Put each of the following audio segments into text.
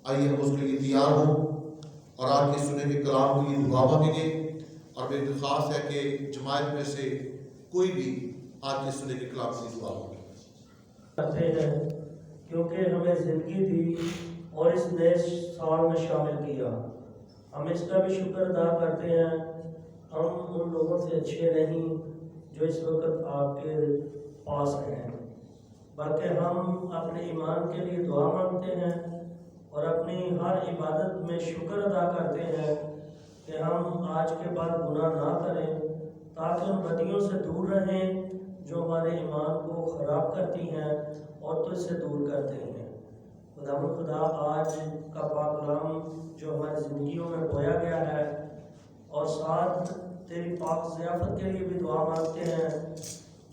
آئیے ہم اس کے لیے تیار ہوں اور آج کے سنے کے کلام کے لیے دعا مانگیں گے، اور میری درخواست ہے کہ جماعت میں سے کوئی بھی آج کے سنے کے کلام کے لیے دعا کرتے ہیں کیونکہ ہمیں زندگی دی اور اس نئے سال میں شامل کیا۔ ہم اس کا بھی شکر ادا کرتے ہیں۔ ہم ان لوگوں سے اچھے نہیں جو اس وقت آپ کے پاس ہیں، بلکہ ہم اپنے ایمان کے لیے دعا مانگتے ہیں اور اپنی ہر عبادت میں شکر ادا کرتے ہیں کہ ہم آج کے بعد گناہ نہ کریں، تاکہ ان بدیوں سے دور رہیں جو ہمارے ایمان کو خراب کرتی ہیں اور تجھ سے دور کرتے ہیں۔ خدا آج کا پاک کلام جو ہماری زندگیوں میں بویا گیا ہے، اور ساتھ تیری پاک ضیافت کے لیے بھی دعا مانگتے ہیں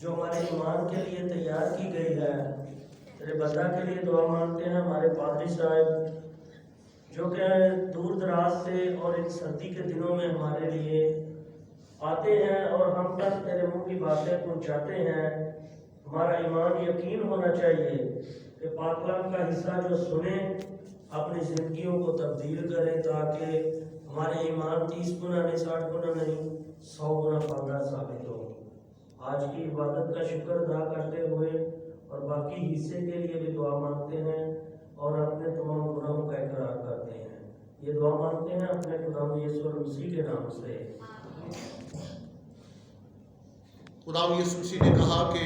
جو ہمارے ایمان کے لیے تیار کی گئی ہے۔ تیرے بندہ کے لیے دعا مانگتے ہیں، ہمارے پادری صاحب جو کہ دور دراز سے اور ان سردی کے دنوں میں ہمارے لیے آتے ہیں اور ہم تک تیرے منہ کی باتیں پہنچاتے ہیں۔ ہمارا ایمان یقین ہونا چاہیے کہ پاک کلام کا حصہ جو سنیں اپنی زندگیوں کو تبدیل کریں، تاکہ ہمارے ایمان 30 گنا نہیں، 60 گنا نہیں، 100 گنا پاکر ثابت ہو۔ آج کی عبادت کا شکر ادا کرتے ہوئے اور باقی حصے کے لیے بھی دعا مانگتے ہیں اور اپنے تمام گناہوں کا اقرار کرتے ہیں۔ یہ دعا مانگتے ہیں اپنے خدا یسوع مسیح کے نام سے۔ خدا یسوع مسیح نے کہا کہ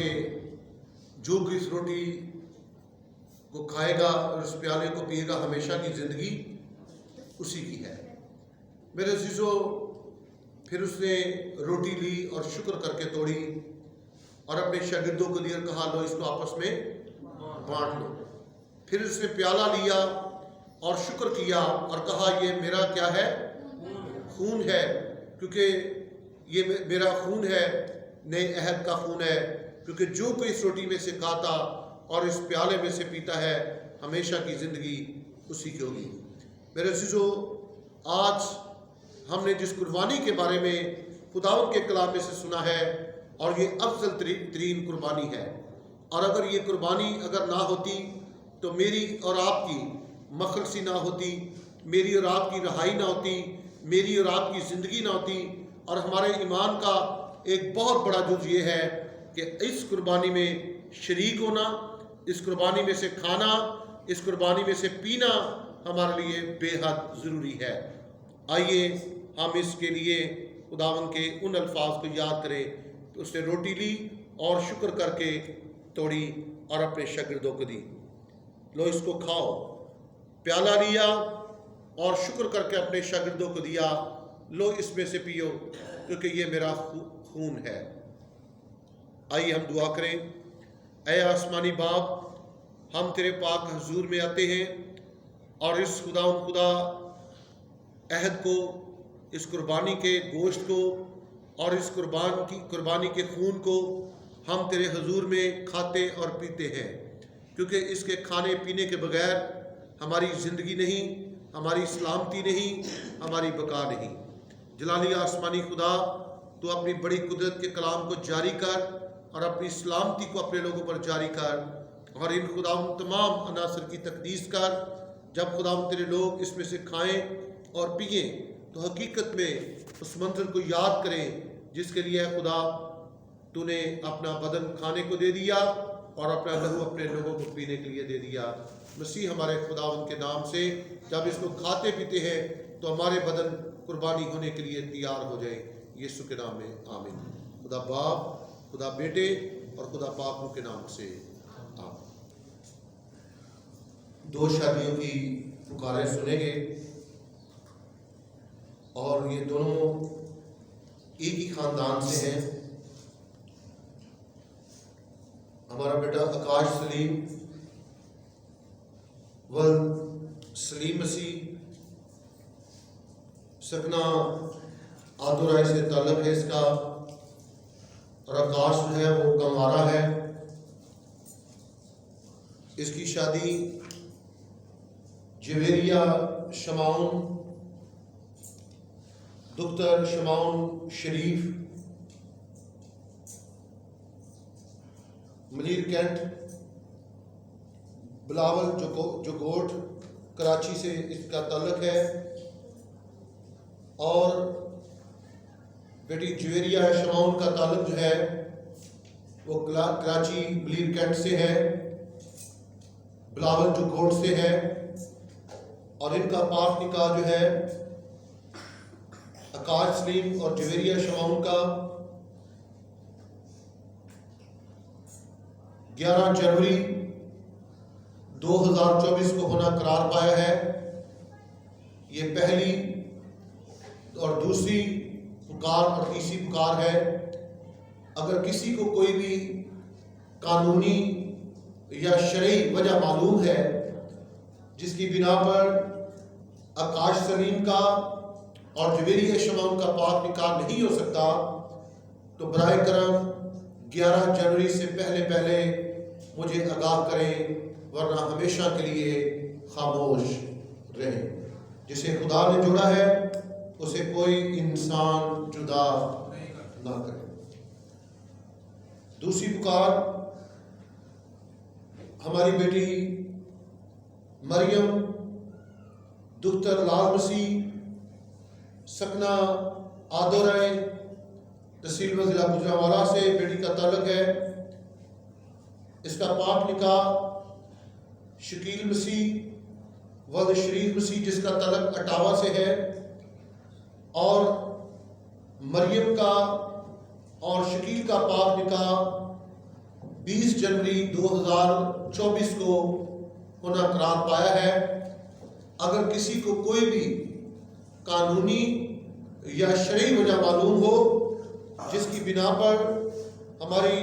جو کوئی اس روٹی کو کھائے گا اور اس پیالے کو پیے گا ہمیشہ کی زندگی اسی کی ہے۔ میرے عزیزو، پھر اس نے روٹی لی اور شکر کر کے توڑی اور اپنے شاگردوں کو دیا اور کہا لو اس کو آپس میں بانٹ لو۔ پھر اس نے پیالہ لیا اور شکر کیا اور کہا یہ میرا کیا ہے؟ خون ہے، کیونکہ یہ میرا خون ہے، نئے عہد کا خون ہے، کیونکہ جو کوئی اس روٹی میں سے کھاتا اور اس پیالے میں سے پیتا ہے ہمیشہ کی زندگی اسی کی ہوگی۔ میرے عزیزو، آج ہم نے جس قربانی کے بارے میں خداوند کے کلام میں سے سنا ہے، اور یہ افضل ترین قربانی ہے، اور اگر یہ قربانی اگر نہ ہوتی تو میری اور آپ کی مخلصی نہ ہوتی، میری اور آپ کی رہائی نہ ہوتی، میری اور آپ کی زندگی نہ ہوتی۔ اور ہمارے ایمان کا ایک بہت بڑا جز یہ ہے کہ اس قربانی میں شریک ہونا، اس قربانی میں سے کھانا، اس قربانی میں سے پینا ہمارے لیے بے حد ضروری ہے۔ آئیے ہم اس کے لیے خداوند کے ان الفاظ کو یاد کریں کہ اس نے روٹی لی اور شکر کر کے توڑی اور اپنے شاگردوں کو دی، لو اس کو کھاؤ۔ پیالہ لیا اور شکر کر کے اپنے شاگردوں کو دیا، لو اس میں سے پیو کیونکہ یہ میرا خون ہے۔ آئیے ہم دعا کریں۔ اے آسمانی باپ، ہم تیرے پاک حضور میں آتے ہیں اور اس خدا عہد کو، اس قربانی کے گوشت کو اور اس قربانی کے خون کو ہم تیرے حضور میں کھاتے اور پیتے ہیں، کیونکہ اس کے کھانے پینے کے بغیر ہماری زندگی نہیں، ہماری سلامتی نہیں، ہماری بقا نہیں۔ جلالی آسمانی خدا، تو اپنی بڑی قدرت کے کلام کو جاری کر اور اپنی سلامتی کو اپنے لوگوں پر جاری کر، اور ان خدا تمام عناصر کی تقدیس کر۔ جب خدا تیرے لوگ اس میں سے کھائیں اور پئیں تو حقیقت میں اس منظر کو یاد کریں جس کے لیے خدا تو نے اپنا بدن کھانے کو دے دیا اور اپنا لہو اپنے لوگوں کو پینے کے لیے دے دیا۔ مسیح ہمارے خداوند کے نام سے جب اس کو کھاتے پیتے ہیں تو ہمارے بدن قربانی ہونے کے لیے تیار ہو جائیں۔ یسوع کے نام میں آمین۔ خدا باپ، خدا بیٹے اور خدا پاک روح کے نام سے آمین۔ دو شادیوں کی پکاریں سنیں گے اور یہ دونوں ایک ہی خاندان سے ہیں۔ ہمارا بیٹا آکاش سلیم سلیم مسیح سکنا آدو رائے سے تعلق ہے اس کا، اور آکاش جو ہے وہ کمارا ہے۔ اس کی شادی جویریہ شمعون دختر شمعون شریف ملیر کینٹ بلاول جگوٹ کراچی سے اس کا تعلق ہے، اور بیٹی جویریہ شمعون کا تعلق جو ہے وہ کراچی بلیر کینٹ سے ہے، بلاول جو کوٹ سے ہے، اور ان کا پاک نکاح جو ہے آکاش سلیم اور جویریہ شمعون کا 11 جنوری 2024 کو ہونا قرار پایا ہے۔ یہ پہلی اور دوسری پکار اور تیسری پکار ہے۔ اگر کسی کو کوئی بھی قانونی یا شرعی وجہ معلوم ہے جس کی بنا پر آکاش سلیم کا اور جویریہ شمعون کا پاک نکاح نہیں ہو سکتا، تو براہ کرم 11 جنوری سے پہلے مجھے آگاہ کریں، ورنہ ہمیشہ کے لیے خاموش رہیں۔ جسے خدا نے جوڑا ہے اسے کوئی انسان جدا نہ کرے۔ دوسری پکار ہماری بیٹی مریم دختر لال مسیح سکنہ آدورائے تحصیل و ضلع گوجرانوالہ سے بیٹی کا تعلق ہے۔ اس کا پاک نکاح شکیل مسیح ولد شریف مسیح جس کا تعلق اٹاوا سے ہے، اور مریم کا اور شکیل کا پاک نکاح 20 جنوری 2024 کو ہونا قرار پایا ہے۔ اگر کسی کو کوئی بھی قانونی یا شرعی وجہ معلوم ہو جس کی بنا پر ہماری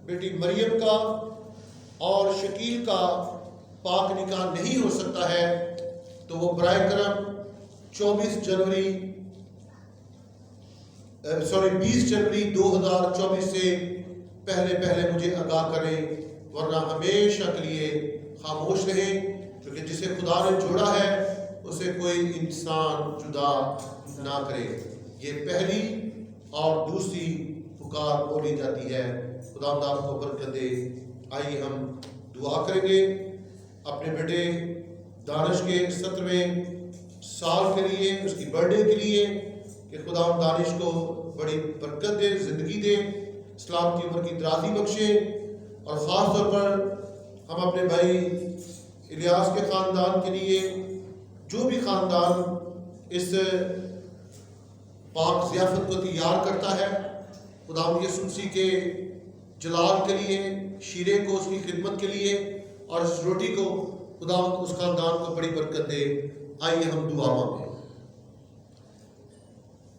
بیٹی مریم کا اور شکیل کا پاک نکاح نہیں ہو سکتا ہے، تو وہ براہ کرم 20 جنوری 2024 سے پہلے مجھے آگاہ کریں، ورنہ ہمیشہ کے لیے خاموش رہیں، کیونکہ جسے خدا نے جوڑا ہے اسے کوئی انسان جدا نہ کرے۔ یہ پہلی اور دوسری پکار بولی جاتی ہے۔ خدا آپ کو برکت دے۔ آئیے ہم دعا کریں گے اپنے بیٹے دانش کے 70ویں سال کے لیے، اس کی برتھ ڈے کے لیے، کہ خدا دانش کو بڑی برکت دے، زندگی دے، اسلام کی عمر کی درازی بخشے، اور خاص طور پر ہم اپنے بھائی الیاس کے خاندان کے لیے، جو بھی خاندان اس پاک ضیافت کو تیار کرتا ہے، خدا یسوع مسیح کے جلال کے لیے، شیرے کو اس کی خدمت کے لیے، اور اس روٹی کو خدا اس خاندان کو بڑی برکت دے۔ آئیے ہم دعا مانگیں۔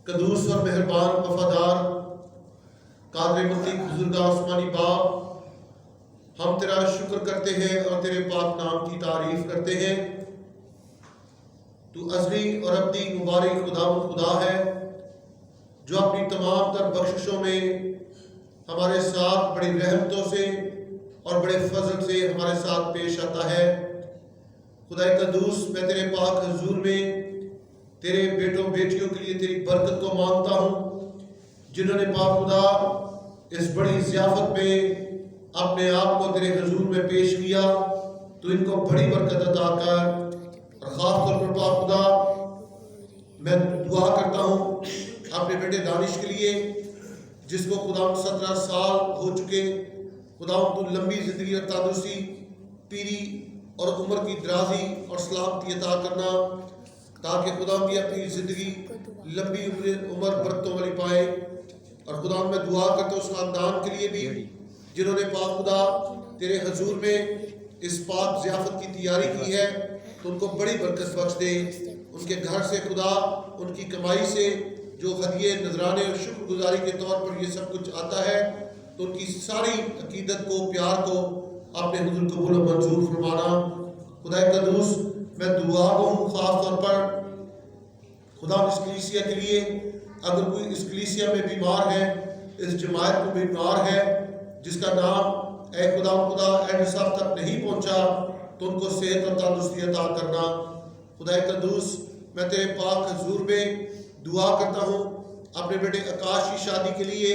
قدوس اور مہربان وفادار قادر مطلق بزرگاہ آسمانی باپ، ہم تیرا شکر کرتے ہیں اور تیرے پاک نام کی تعریف کرتے ہیں۔ تو ازلی اور ابدی مبارک خدا ہے، جو اپنی تمام تر بخششوں میں ہمارے ساتھ بڑی رحمتوں سے اور بڑے فضل سے ہمارے ساتھ پیش آتا ہے۔ خدا قدوس، میں تیرے پاک حضور میں تیرے بیٹوں بیٹیوں کے لیے تیری برکت کو مانگتا ہوں، جنہوں نے پاک خدا اس بڑی ضیافت میں اپنے آپ کو تیرے حضور میں پیش کیا، تو ان کو بڑی برکت عطا کر۔ اور خاص طور پر پاک خدا میں دعا کرتا ہوں اپنے بیٹے دانش کے لیے، جس کو خدا 17 سال ہو چکے، خدا تو لمبی زندگی اور تندرستی، پیری اور عمر کی درازی اور سلامتی عطا کرنا، تاکہ خدا بھی اپنی زندگی لمبی عمر برکتوں والی پائے۔ اور خدا میں دعا کرتا ہوں اس خاندان کے لیے بھی، جنہوں نے پاک خدا تیرے حضور میں اس پاک ضیافت کی تیاری کی ہے، تو ان کو بڑی برکت بخش دے۔ ان کے گھر سے خدا، ان کی کمائی سے جو ہدیے، نذرانے اور شکر گزاری کے طور پر یہ سب کچھ آتا ہے، تو ان کی ساری عقیدت کو، پیار کو اپنے حضور قبول و منظور فرمانا۔ خدا قدوس، میں دعا ہوں خاص طور پر خدا اس کلیسیا کے لیے، اگر کوئی اس کلیسیا میں بیمار ہے، اس جماعت کو بیمار ہے، جس کا نام اے خدا اینڈ صاحب تک نہیں پہنچا، تو ان کو صحت اور تندرستی عطا کرنا۔ خدا قدوس، میں تیرے پاک حضور میں دعا کرتا ہوں اپنے بیٹے آکاش کی شادی کے لیے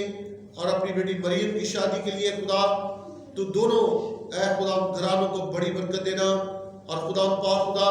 اور اپنی بیٹی مریم کی شادی کے لیے۔ خدا تو دونوں اے خدا گھرانوں کو بڑی برکت دینا، اور خدا پاک خدا